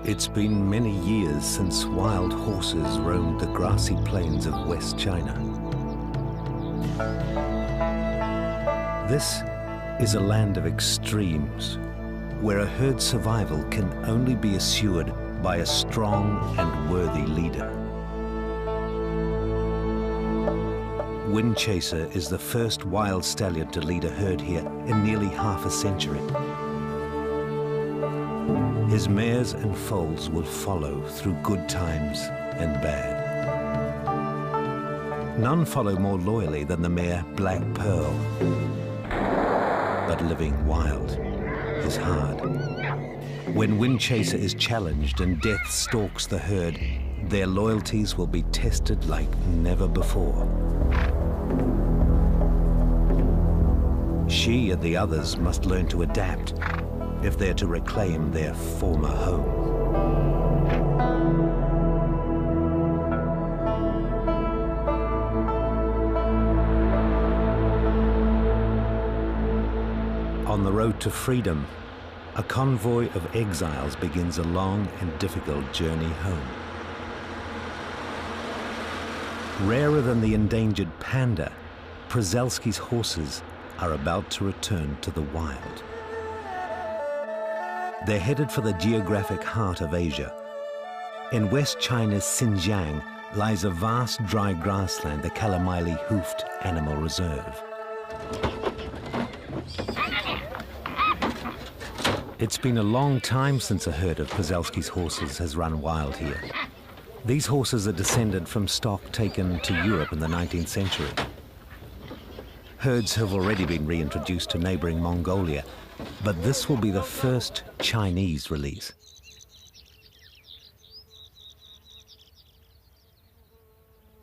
It's been many years since wild horses roamed the grassy plains of West China. This is a land of extremes, where a herd's survival can only be assured by a strong and worthy leader. Windchaser is the first wild stallion to lead a herd here in nearly half a century. His mares and foals will follow through good times and bad. None follow more loyally than the mare Black Pearl. But living wild is hard. When Windchaser is challenged and death stalks the herd, their loyalties will be tested like never before. She and the others must learn to adapt if they're to reclaim their former home. On the road to freedom, a convoy of exiles begins a long and difficult journey home. Rarer than the endangered panda, Przalski's horses are about to return to the wild. They're headed for the geographic heart of Asia. In West China's Xinjiang lies a vast dry grassland, the Kalamaili Hoofed Animal Reserve. It's been a long time since a herd of Przalski's horses has run wild here. These horses are descended from stock taken to Europe in the 19th century. Herds have already been reintroduced to neighboring Mongolia, but this will be the first Chinese release.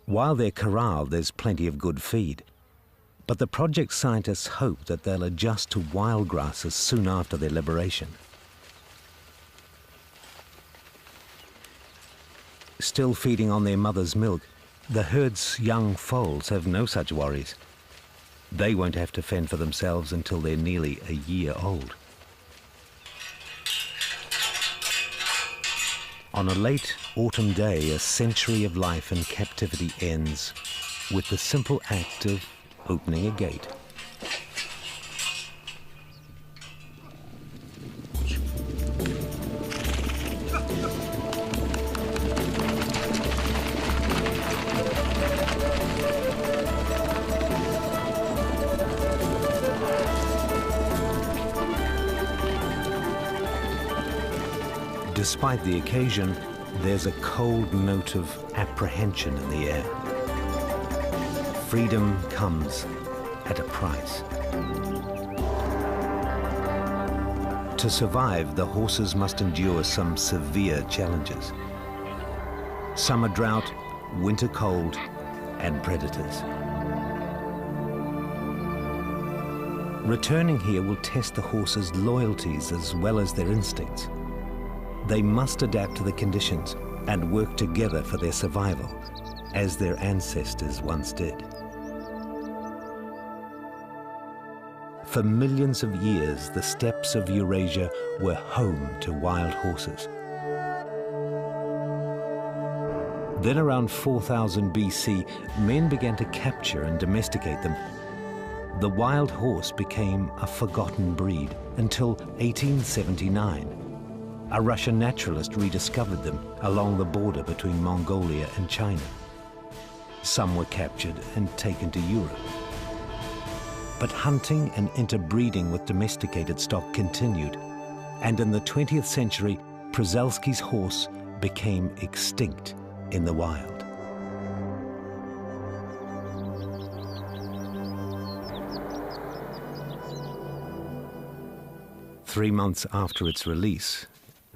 While they're corralled, there's plenty of good feed. But the project scientists hope that they'll adjust to wild grasses soon after their liberation. Still feeding on their mother's milk, the herd's young foals have no such worries. They won't have to fend for themselves until they're nearly a year old. On a late autumn day, a century of life in captivity ends with the simple act of opening a gate. Despite the occasion, there's a cold note of apprehension in the air. Freedom comes at a price. To survive, the horses must endure some severe challenges. Summer drought, winter cold, and predators. Returning here will test the horses' loyalties as well as their instincts. They must adapt to the conditions and work together for their survival, as their ancestors once did. For millions of years, the steppes of Eurasia were home to wild horses. Then around 4000 BC, men began to capture and domesticate them. The wild horse became a forgotten breed until 1879. A Russian naturalist rediscovered them along the border between Mongolia and China. Some were captured and taken to Europe. But hunting and interbreeding with domesticated stock continued, and in the 20th century, Przalski's horse became extinct in the wild. Three months after its release,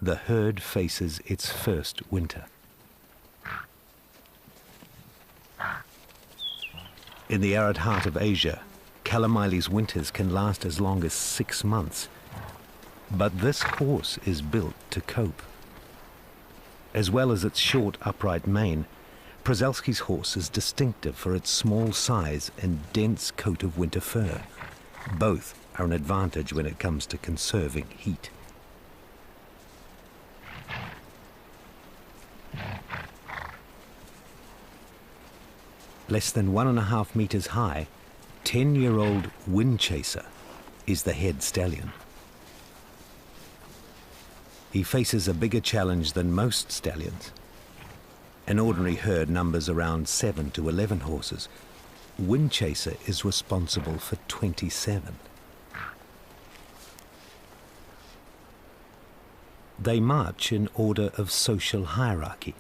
the herd faces its first winter. In the arid heart of Asia, Kalamaili's winters can last as long as 6 months. But this horse is built to cope. As well as its short, upright mane, Przalski's horse is distinctive for its small size and dense coat of winter fur. Both are an advantage when it comes to conserving heat. Less than 1.5 meters high, 10-year-old Windchaser is the head stallion. He faces a bigger challenge than most stallions. An ordinary herd numbers around 7 to 11 horses. Windchaser is responsible for 27. They march in order of social hierarchy.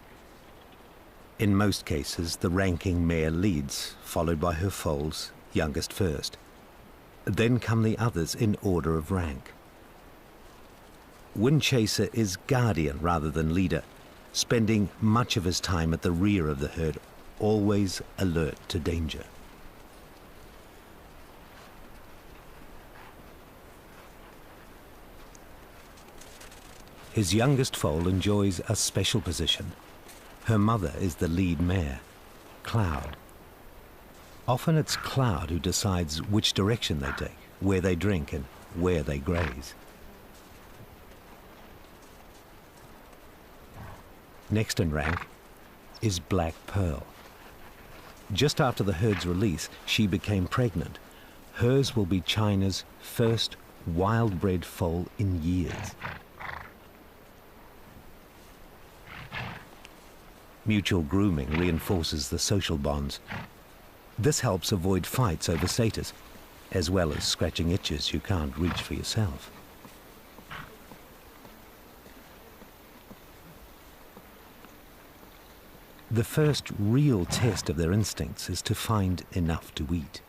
In most cases, the ranking mare leads, followed by her foals, youngest first. Then come the others in order of rank. Windchaser is guardian rather than leader, spending much of his time at the rear of the herd, always alert to danger. His youngest foal enjoys a special position. Her mother is the lead mare, Cloud. Often it's Cloud who decides which direction they take, where they drink and where they graze. Next in rank is Black Pearl. Just after the herd's release, she became pregnant. Hers will be China's first wild-bred foal in years. Mutual grooming reinforces the social bonds. This helps avoid fights over status, as well as scratching itches you can't reach for yourself. The first real test of their instincts is to find enough to eat.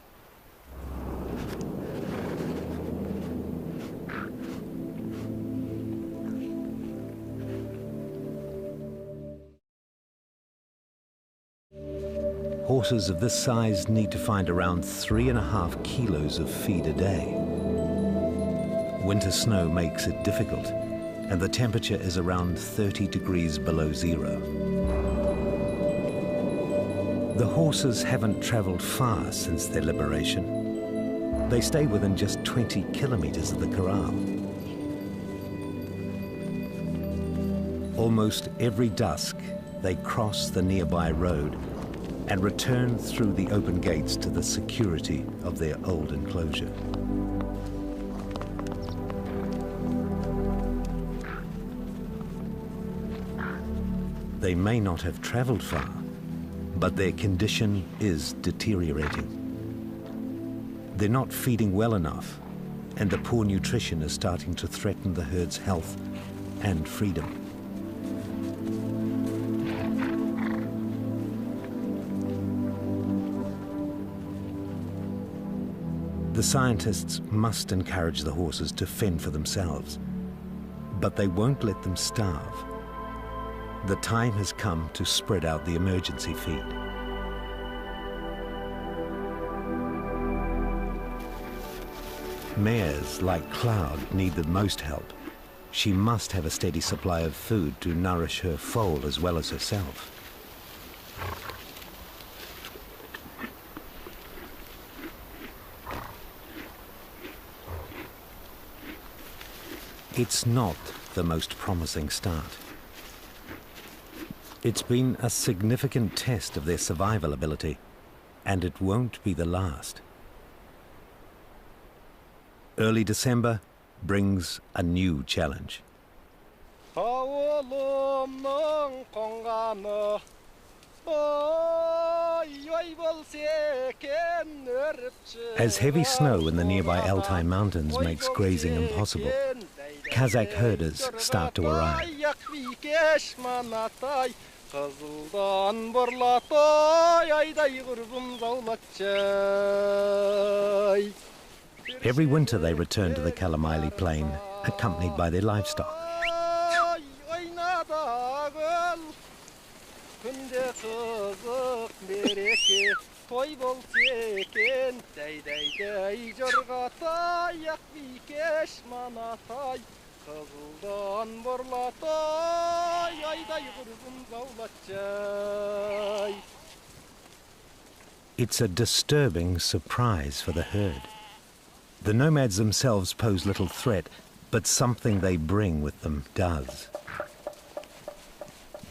Horses of this size need to find around 3.5 kilos of feed a day. Winter snow makes it difficult, and the temperature is around 30 degrees below zero. The horses haven't traveled far since their liberation. They stay within just 20 kilometers of the corral. Almost every dusk, they cross the nearby road and return through the open gates to the security of their old enclosure. They may not have traveled far, but their condition is deteriorating. They're not feeding well enough, and the poor nutrition is starting to threaten the herd's health and freedom. The scientists must encourage the horses to fend for themselves, but they won't let them starve. The time has come to spread out the emergency feed. Mares like Cloud need the most help. She must have a steady supply of food to nourish her foal as well as herself. It's not the most promising start. It's been a significant test of their survival ability, and it won't be the last. Early December brings a new challenge. As heavy snow in the nearby Altai Mountains makes grazing impossible, Kazakh herders start to arrive. Every winter they return to the Kalamaili plain, accompanied by their livestock. It's a disturbing surprise for the herd. The nomads themselves pose little threat, but something they bring with them does.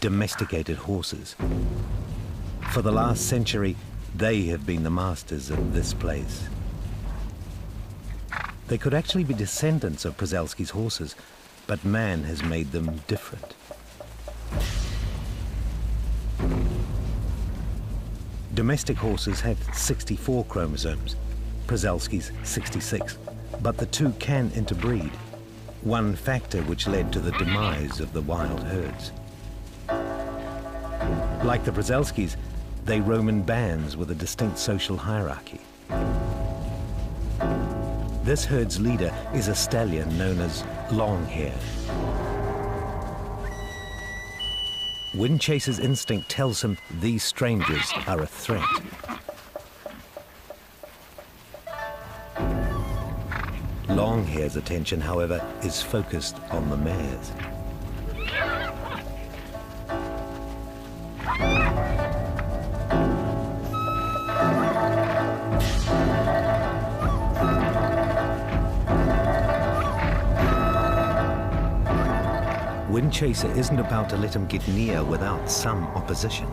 Domesticated horses. For the last century, they have been the masters of this place. They could actually be descendants of Przewalski's horses, but man has made them different. Domestic horses had 64 chromosomes, Przewalski's 66, but the two can interbreed, one factor which led to the demise of the wild herds. Like the Przewalskis, they roam in bands with a distinct social hierarchy. This herd's leader is a stallion known as Longhair. Windchaser's instinct tells him these strangers are a threat. Longhair's attention, however, is focused on the mares. Windchaser isn't about to let him get near without some opposition.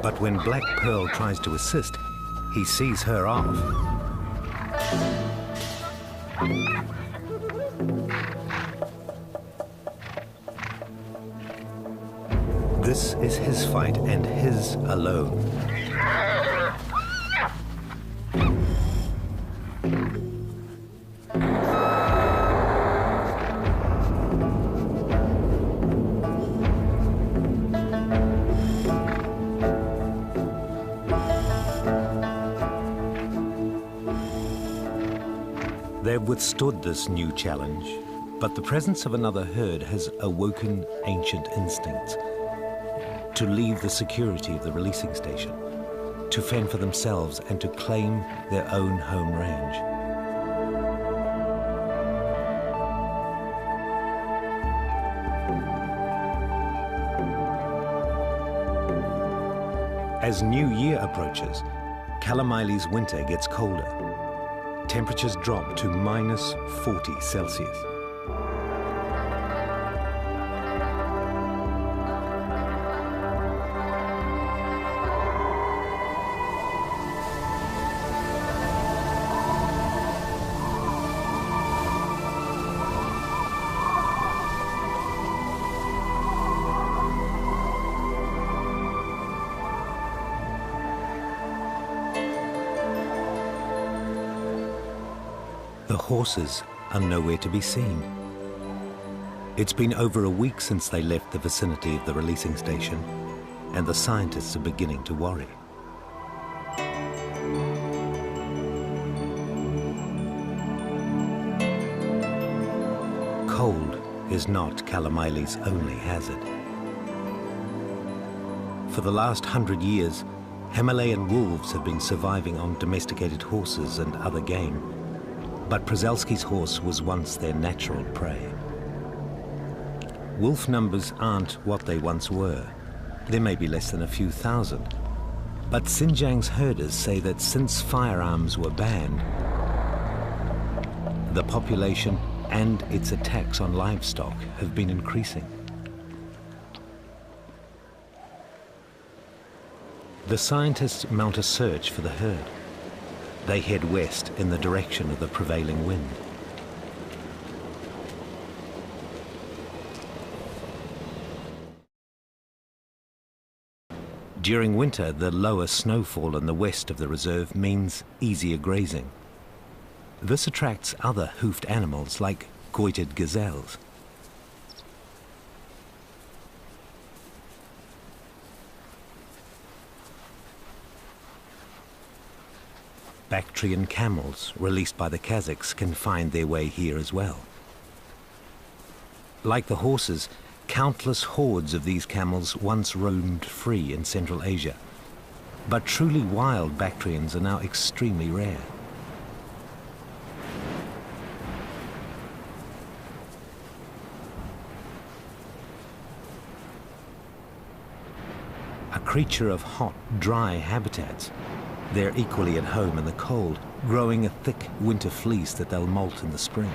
But when Black Pearl tries to assist, he sees her off. This is his fight and his alone. They've withstood this new challenge, but the presence of another herd has awoken ancient instincts. To leave the security of the releasing station, to fend for themselves and to claim their own home range. As New Year approaches, Kalamaili's winter gets colder. Temperatures drop to minus 40 Celsius. The horses are nowhere to be seen. It's been over a week since they left the vicinity of the releasing station, and the scientists are beginning to worry. Cold is not Kalamaili's only hazard. For the last 100 years, Himalayan wolves have been surviving on domesticated horses and other game. But Przewalski's horse was once their natural prey. Wolf numbers aren't what they once were. There may be less than a few thousand. But Xinjiang's herders say that since firearms were banned, the population and its attacks on livestock have been increasing. The scientists mount a search for the herd. They head west in the direction of the prevailing wind. During winter, the lower snowfall in the west of the reserve means easier grazing. This attracts other hoofed animals like goitered gazelles. Bactrian camels, released by the Kazakhs, can find their way here as well. Like the horses, countless hordes of these camels once roamed free in Central Asia. But truly wild Bactrians are now extremely rare. A creature of hot, dry habitats, they're equally at home in the cold, growing a thick winter fleece that they'll molt in the spring.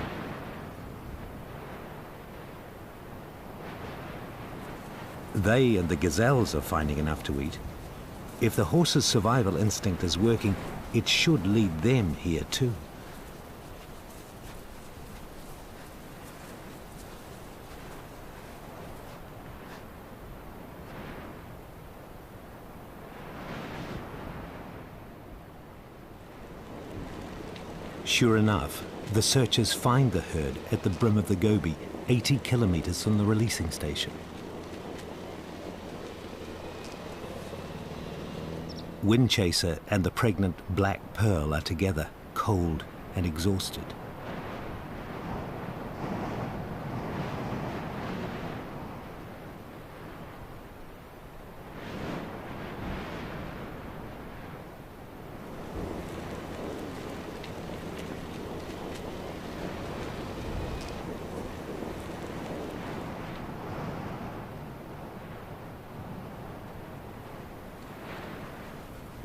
They and the gazelles are finding enough to eat. If the horse's survival instinct is working, it should lead them here too. Sure enough, the searchers find the herd at the brim of the Gobi, 80 kilometers from the releasing station. Windchaser and the pregnant black pearl are together, cold and exhausted.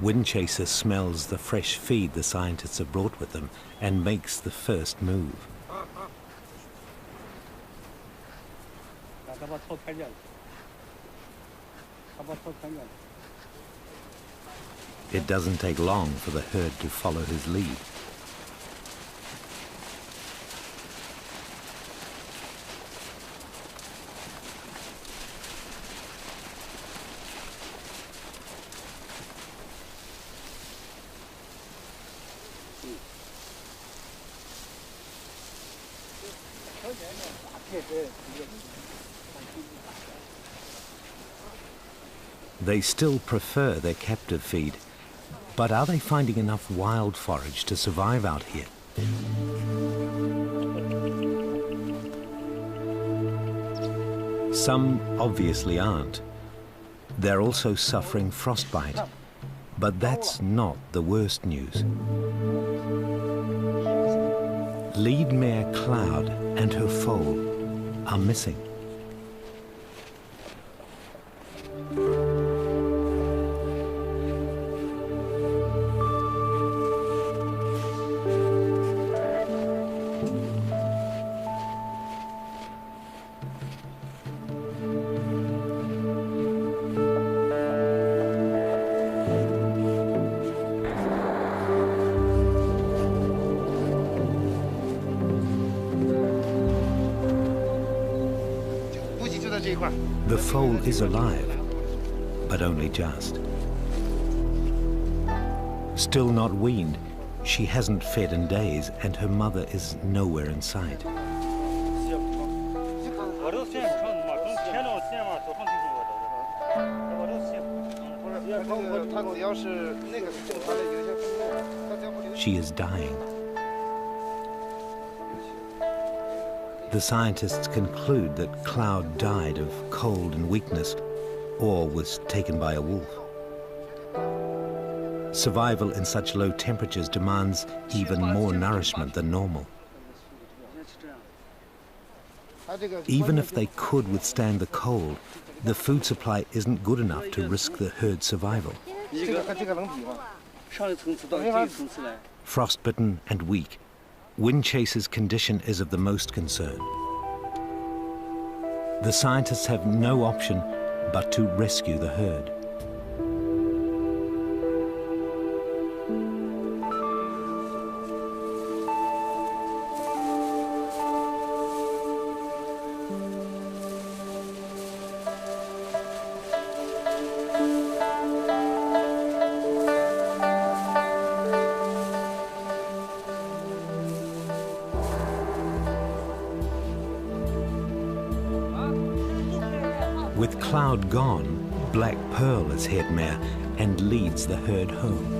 Windchaser smells the fresh feed the scientists have brought with them and makes the first move. It doesn't take long for the herd to follow his lead. They still prefer their captive feed, but are they finding enough wild forage to survive out here? Some obviously aren't. They're also suffering frostbite, but that's not the worst news. Lead mare Cloud and her foal are missing. The foal is alive, but only just. Still not weaned, she hasn't fed in days, and her mother is nowhere in sight. She is dying. The scientists conclude that Cloud died of cold and weakness, or was taken by a wolf. Survival in such low temperatures demands even more nourishment than normal. Even if they could withstand the cold, the food supply isn't good enough to risk the herd's survival. Frostbitten and weak, Windchaser's condition is of the most concern. The scientists have no option but to rescue the herd. With Cloud gone, Black Pearl is head mare and leads the herd home.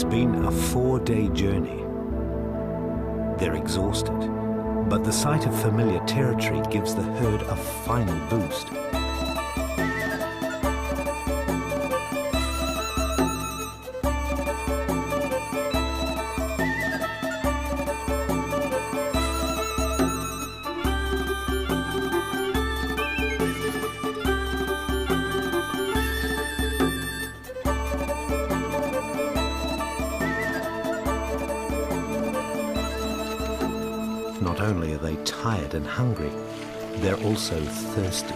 been a 4-day journey. They're exhausted, but the sight of familiar territory gives the herd a final boost. Not only are they tired and hungry, they're also thirsty.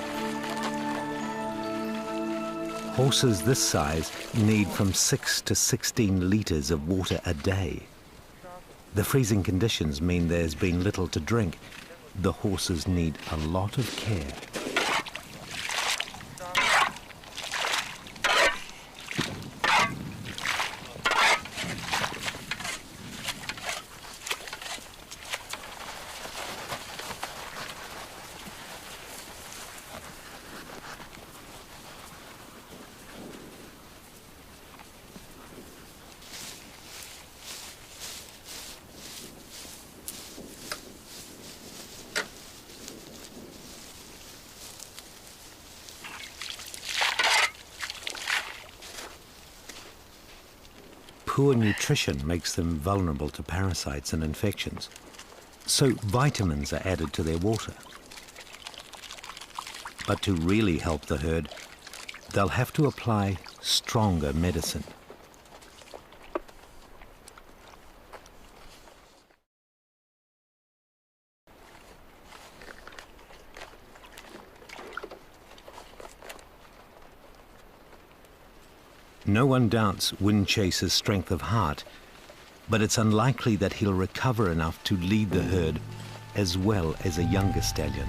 Horses this size need from 6 to 16 litres of water a day. The freezing conditions mean there's been little to drink. The horses need a lot of care. Poor nutrition makes them vulnerable to parasites and infections, so vitamins are added to their water. But to really help the herd, they'll have to apply stronger medicine. No one doubts Windchaser's strength of heart, but it's unlikely that he'll recover enough to lead the herd as well as a younger stallion.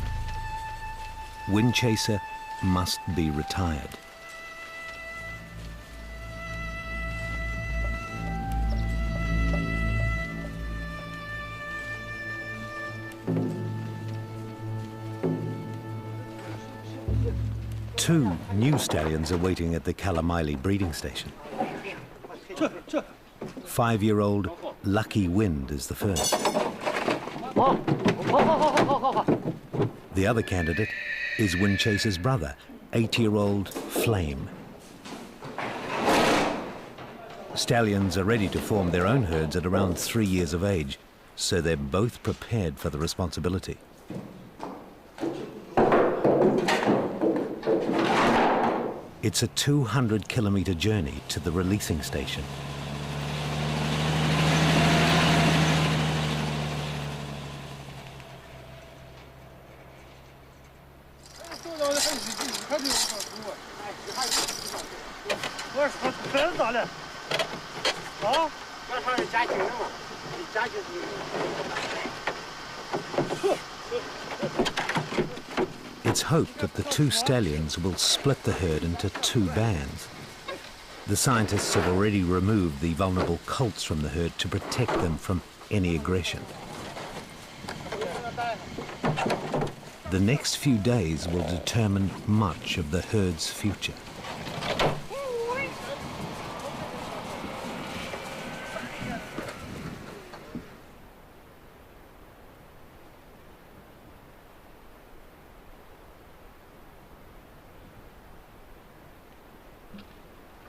Windchaser must be retired. Two new stallions are waiting at the Kalamaile breeding station. 5-year-old Lucky Wind is the first. The other candidate is Windchaser's brother, 8-year-old Flame. Stallions are ready to form their own herds at around 3 years of age, so they're both prepared for the responsibility. It's a 200-kilometre journey to the releasing station. It's hoped that the two stallions will split the herd into 2 bands. The scientists have already removed the vulnerable colts from the herd to protect them from any aggression. The next few days will determine much of the herd's future.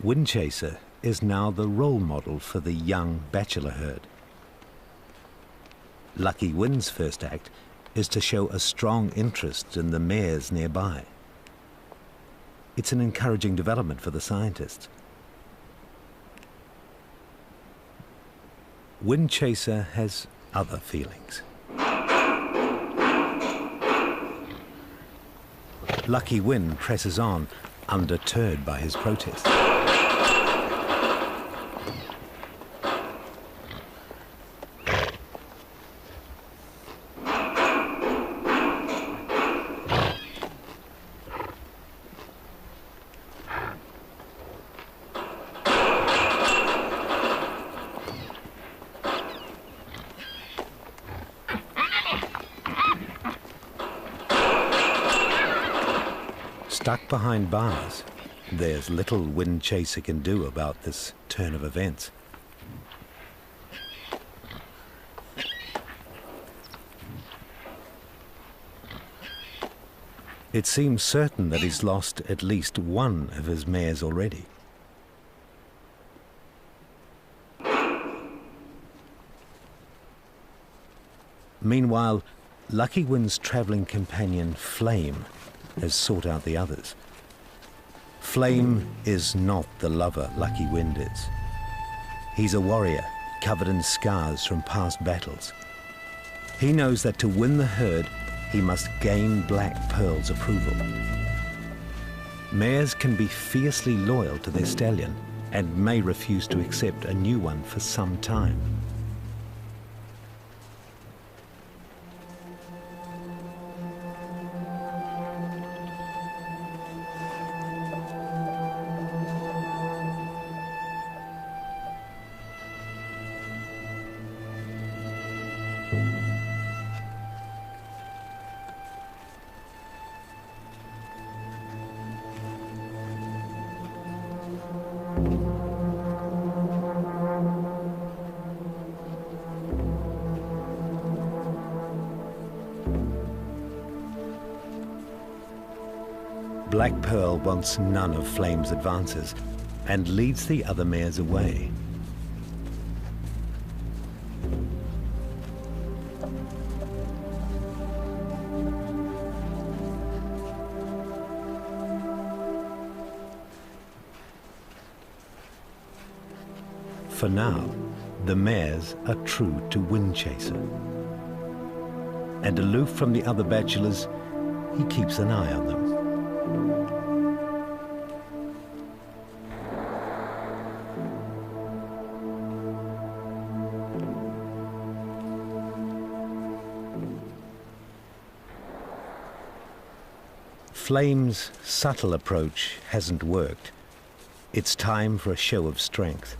Windchaser is now the role model for the young bachelor herd. Lucky Wind's first act is to show a strong interest in the mares nearby. It's an encouraging development for the scientists. Windchaser has other feelings. Lucky Wind presses on, undeterred by his protest. Stuck behind bars, there's little Windchaser can do about this turn of events. It seems certain that he's lost at least one of his mares already. Meanwhile, Lucky Wind's travelling companion, Flame, has sought out the others. Flame is not the lover Lucky Wind is. He's a warrior, covered in scars from past battles. He knows that to win the herd, he must gain Black Pearl's approval. Mares can be fiercely loyal to their stallion and may refuse to accept a new one for some time. Black Pearl wants none of Flame's advances and leads the other mares away. For now, the mares are true to Windchaser. And aloof from the other bachelors, he keeps an eye on them. Flame's subtle approach hasn't worked. It's time for a show of strength.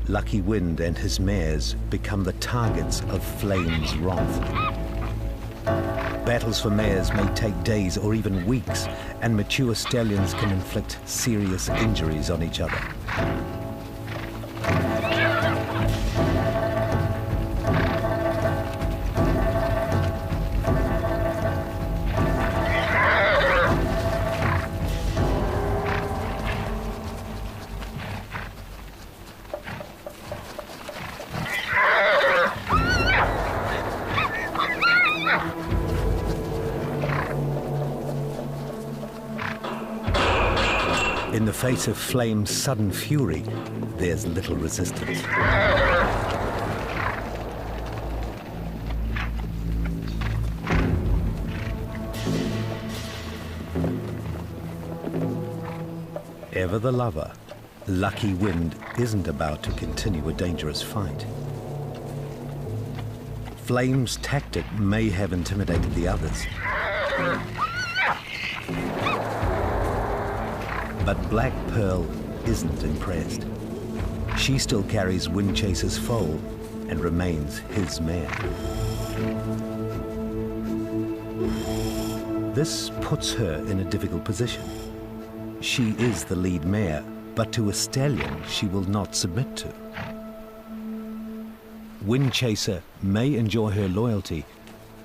Lucky Wind and his mares become the targets of Flame's wrath. Battles for mares may take days or even weeks, and mature stallions can inflict serious injuries on each other. In the face of Flame's sudden fury, there's little resistance. Ever the lover, Lucky Wind isn't about to continue a dangerous fight. Flame's tactic may have intimidated the others. But Black Pearl isn't impressed. She still carries Windchaser's foal and remains his mare. This puts her in a difficult position. She is the lead mare, but to a stallion she will not submit to. Windchaser may enjoy her loyalty,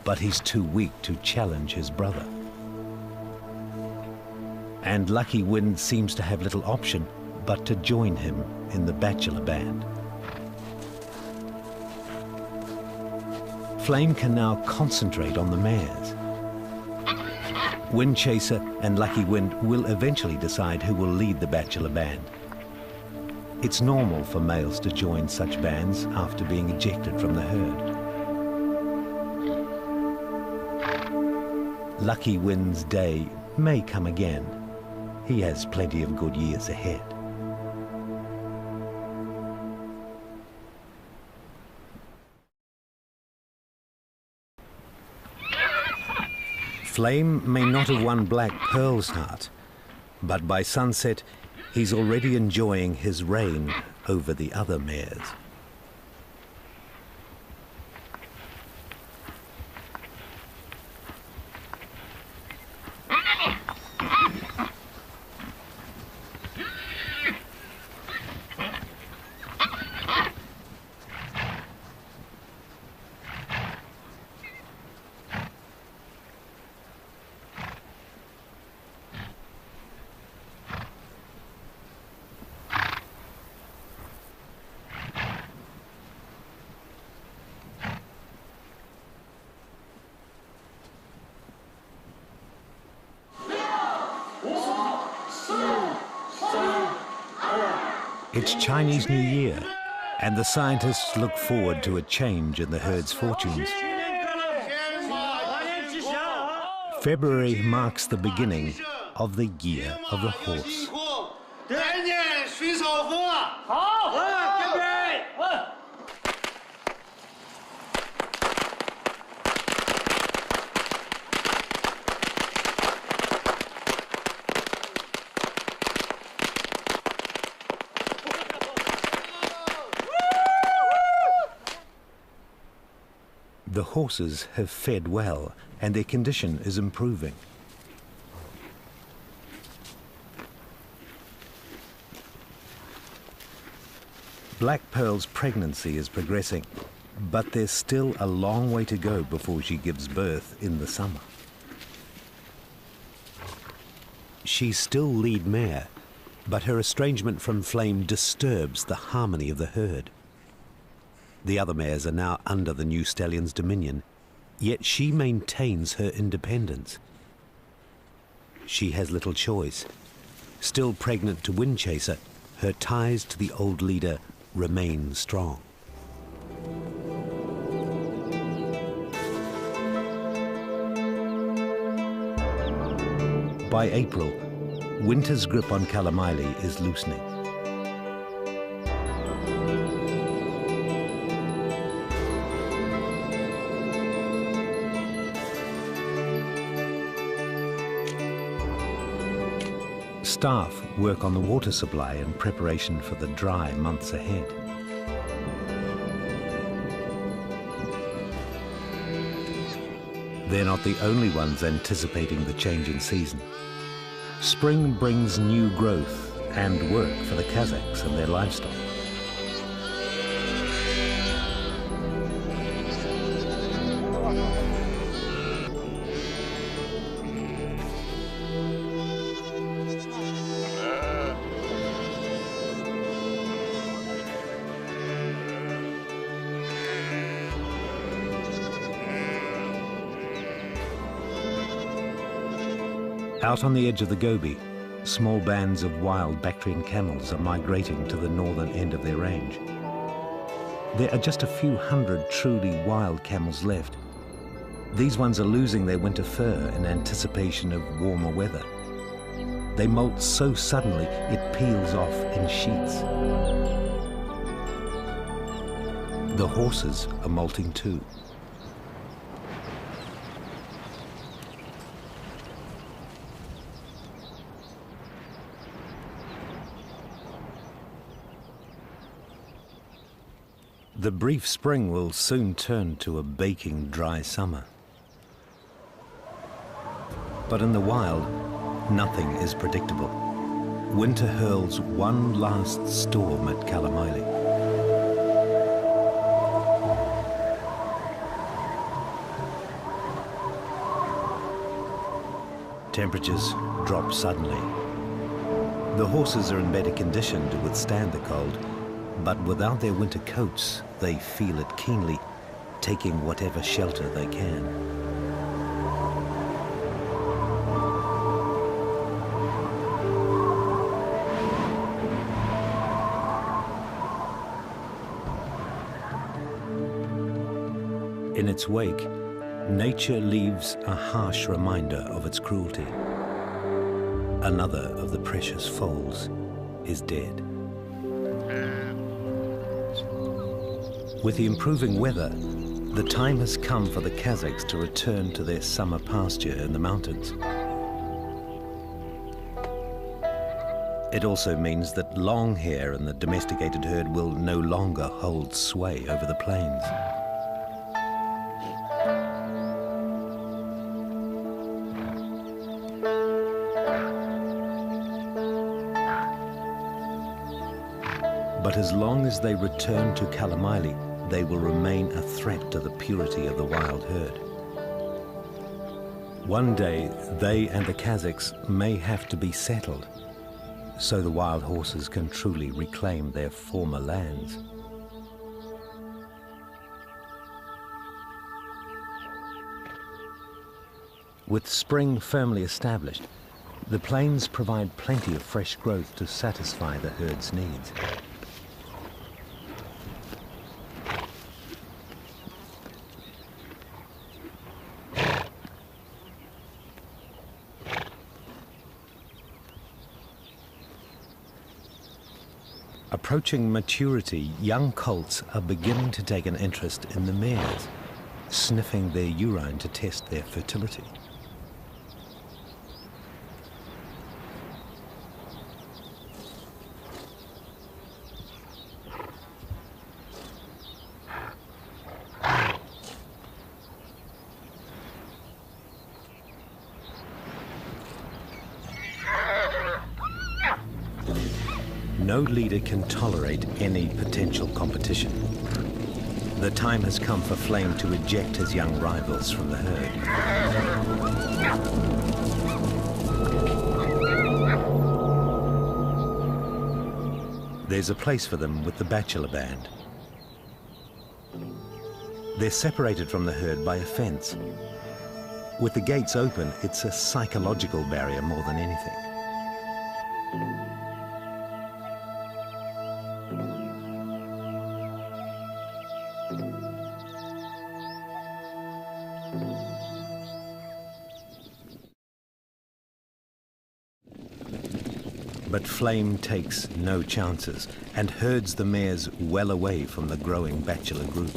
but he's too weak to challenge his brother. And Lucky Wind seems to have little option but to join him in the bachelor band. Flame can now concentrate on the mares. Windchaser and Lucky Wind will eventually decide who will lead the bachelor band. It's normal for males to join such bands after being ejected from the herd. Lucky Wind's day may come again. He has plenty of good years ahead. Flame may not have won Black Pearl's heart, but by sunset, he's already enjoying his reign over the other mares. It's Chinese New Year, and the scientists look forward to a change in the herd's fortunes. February marks the beginning of the Year of the Horse. The horses have fed well, and their condition is improving. Black Pearl's pregnancy is progressing, but there's still a long way to go before she gives birth in the summer. She's still lead mare, but her estrangement from Flame disturbs the harmony of the herd. The other mares are now under the new stallion's dominion, yet she maintains her independence. She has little choice. Still pregnant to Windchaser, her ties to the old leader remain strong. By April, winter's grip on Kalamaili is loosening. Staff work on the water supply in preparation for the dry months ahead. They're not the only ones anticipating the change in season. Spring brings new growth and work for the Kazakhs and their livestock. Out on the edge of the Gobi, small bands of wild Bactrian camels are migrating to the northern end of their range. There are just a few hundred truly wild camels left. These ones are losing their winter fur in anticipation of warmer weather. They molt so suddenly it peels off in sheets. The horses are molting too. The brief spring will soon turn to a baking dry summer. But in the wild, nothing is predictable. Winter hurls one last storm at Kalamaili. Temperatures drop suddenly. The horses are in better condition to withstand the cold, but without their winter coats, they feel it keenly, taking whatever shelter they can. In its wake, nature leaves a harsh reminder of its cruelty. Another of the precious foals is dead. With the improving weather, the time has come for the Kazakhs to return to their summer pasture in the mountains. It also means that long hair in the domesticated herd will no longer hold sway over the plains. But as long as they return to Kalamaili, they will remain a threat to the purity of the wild herd. One day, they and the Kazakhs may have to be settled, so the wild horses can truly reclaim their former lands. With spring firmly established, the plains provide plenty of fresh growth to satisfy the herd's needs. Approaching maturity, young colts are beginning to take an interest in the mares, sniffing their urine to test their fertility. No leader can tolerate any potential competition. The time has come for Flame to eject his young rivals from the herd. There's a place for them with the bachelor band. They're separated from the herd by a fence. With the gates open, it's a psychological barrier more than anything. But Flame takes no chances and herds the mares well away from the growing bachelor group.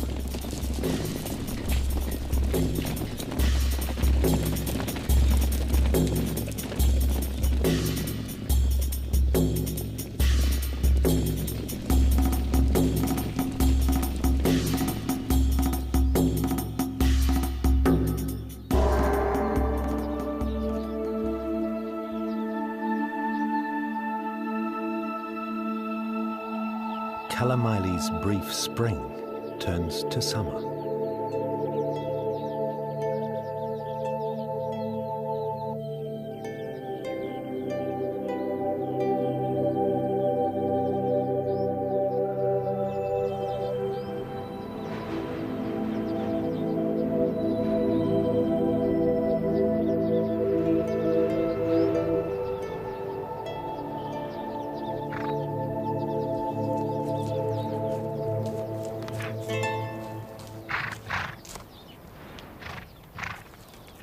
Kalamili's brief spring turns to summer.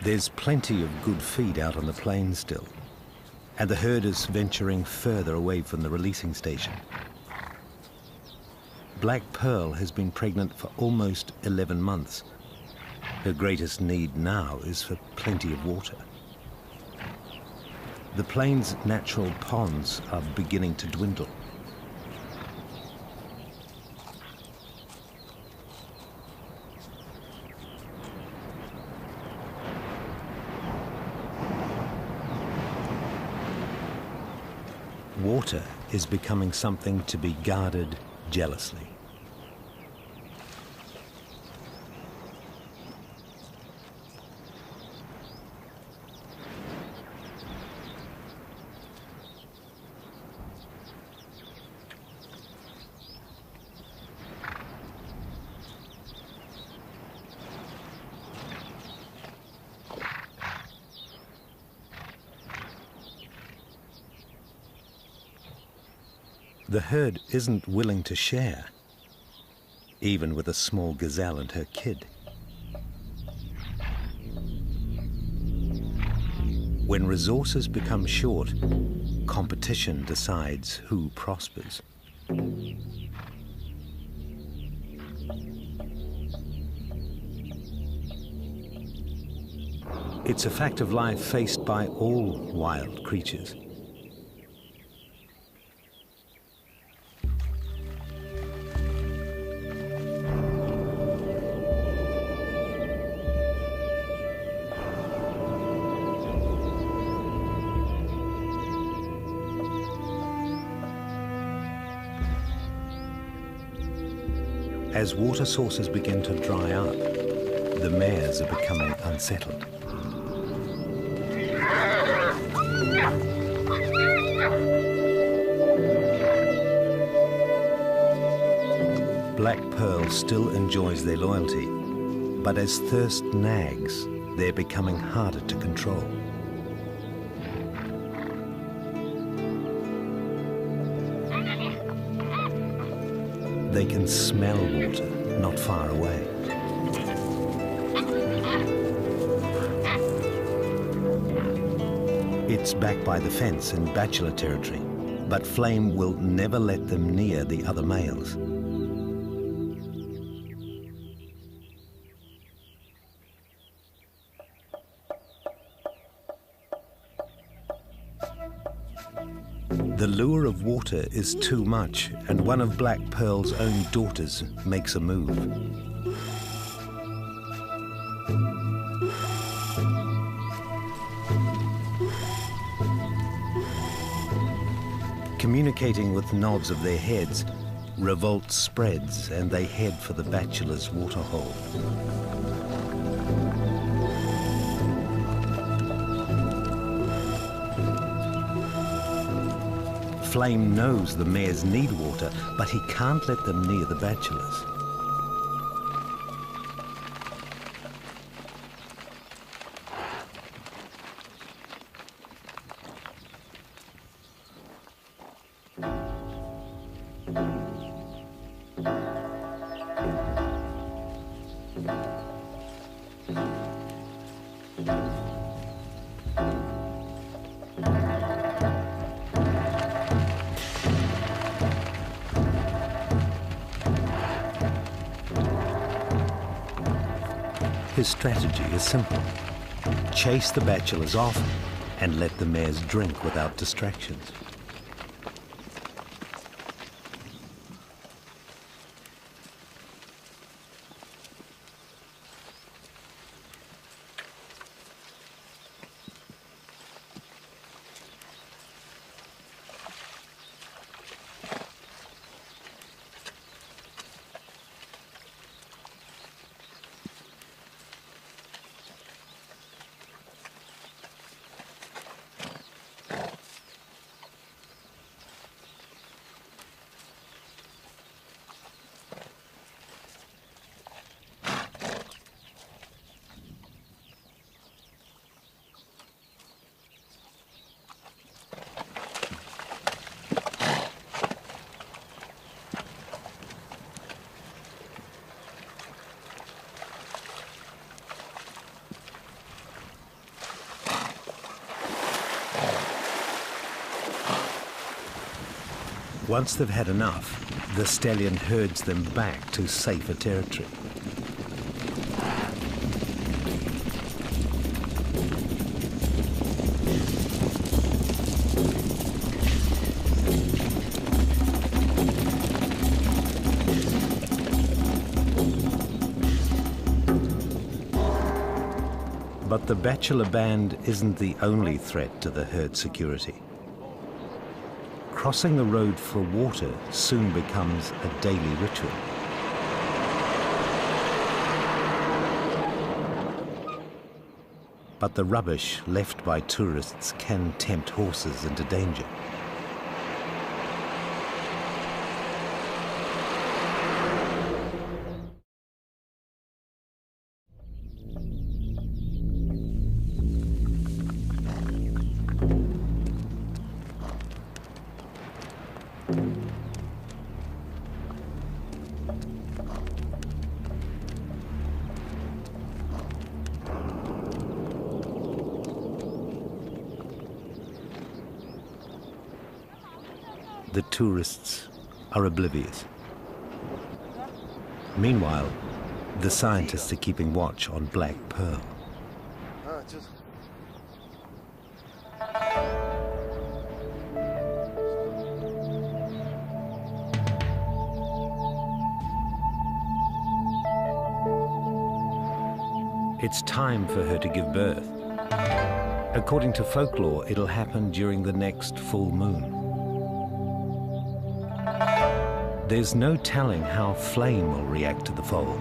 There's plenty of good feed out on the plains still, and the herd is venturing further away from the releasing station. Black Pearl has been pregnant for almost 11 months. Her greatest need now is for plenty of water. The plains' natural ponds are beginning to dwindle. Water is becoming something to be guarded jealously. The herd isn't willing to share, even with a small gazelle and her kid. When resources become short, competition decides who prospers. It's a fact of life faced by all wild creatures. As water sources begin to dry up, the mares are becoming unsettled. Black Pearl still enjoys their loyalty, but as thirst nags, they're becoming harder to control. They can smell water not far away. It's back by the fence in bachelor territory, but Flame will never let them near the other males. The lure of water is too much, and one of Black Pearl's own daughters makes a move. Communicating with nods of their heads, revolt spreads and they head for the bachelor's waterhole. Flame knows the mares need water, but he can't let them near the bachelors. His strategy is simple. Chase the bachelors off and let the mares drink without distractions. Once they've had enough, the stallion herds them back to safer territory. But the bachelor band isn't the only threat to the herd security. Crossing the road for water soon becomes a daily ritual. But the rubbish left by tourists can tempt horses into danger. The tourists are oblivious. Meanwhile, the scientists are keeping watch on Black Pearl. It's time for her to give birth. According to folklore, it'll happen during the next full moon. There's no telling how Flame will react to the foal.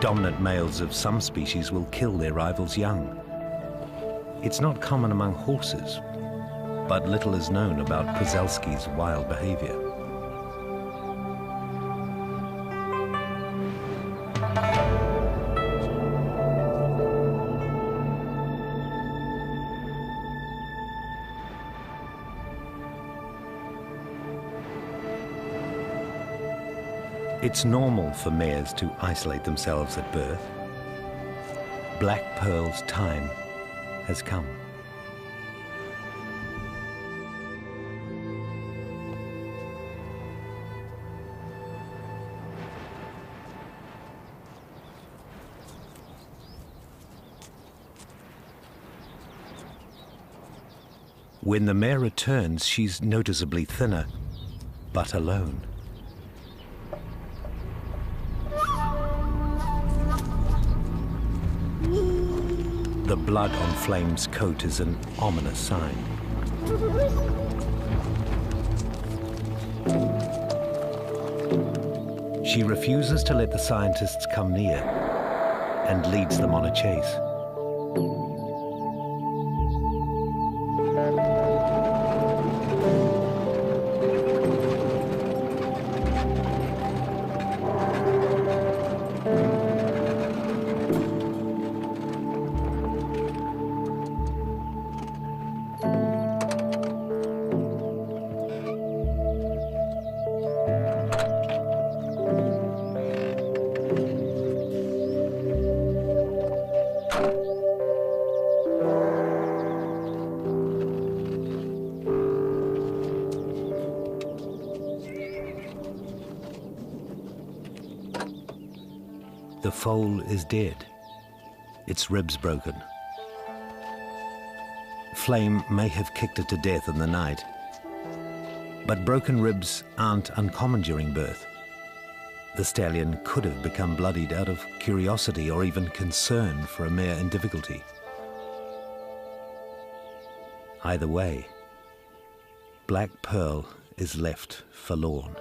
Dominant males of some species will kill their rivals young. It's not common among horses, but little is known about Przalski's wild behavior. It's normal for mares to isolate themselves at birth. Black Pearl's time has come. When the mare returns, she's noticeably thinner, but alone. The blood on Flame's coat is an ominous sign. She refuses to let the scientists come near and leads them on a chase. The foal is dead, its ribs broken. Flame may have kicked it to death in the night, but broken ribs aren't uncommon during birth. The stallion could have become bloodied out of curiosity or even concern for a mare in difficulty. Either way, Black Pearl is left forlorn.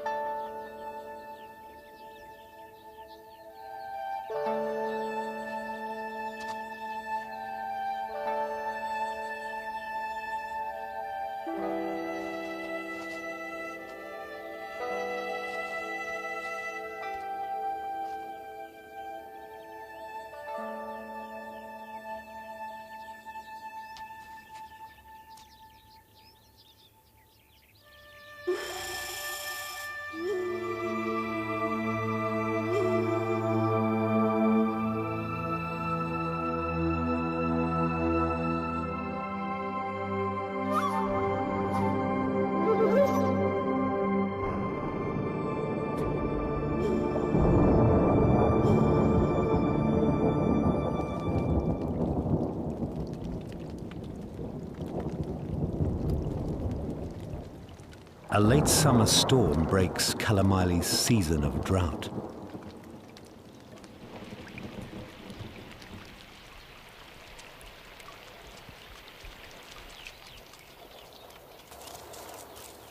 A late summer storm breaks Kalamili's season of drought.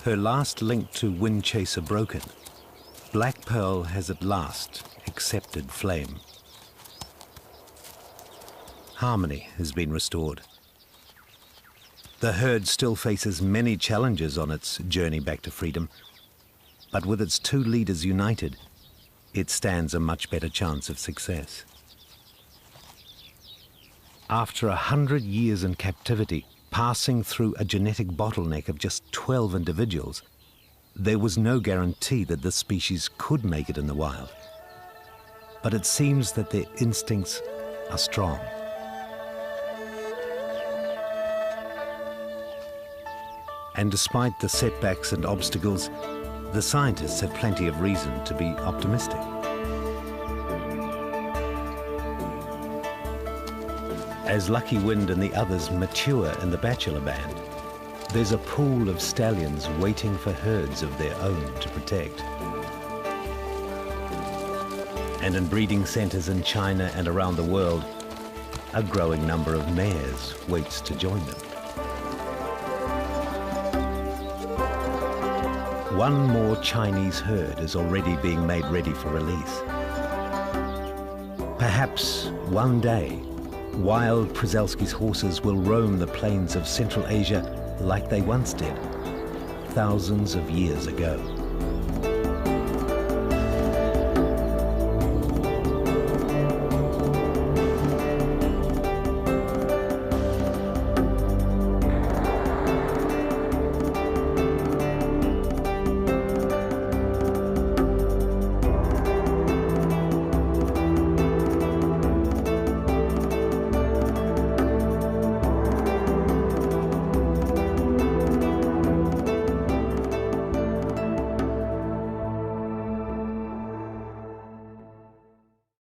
Her last link to Wind Chaser broken, Black Pearl has at last accepted Flame. Harmony has been restored. The herd still faces many challenges on its journey back to freedom, but with its two leaders united, it stands a much better chance of success. After 100 years in captivity, passing through a genetic bottleneck of just 12 individuals, there was no guarantee that the species could make it in the wild. But it seems that their instincts are strong. And despite the setbacks and obstacles, the scientists have plenty of reason to be optimistic. As Lucky Wind and the others mature in the bachelor band, there's a pool of stallions waiting for herds of their own to protect. And in breeding centers in China and around the world, a growing number of mares waits to join them. One more Chinese herd is already being made ready for release. Perhaps one day, wild Przelsky's horses will roam the plains of Central Asia like they once did, thousands of years ago.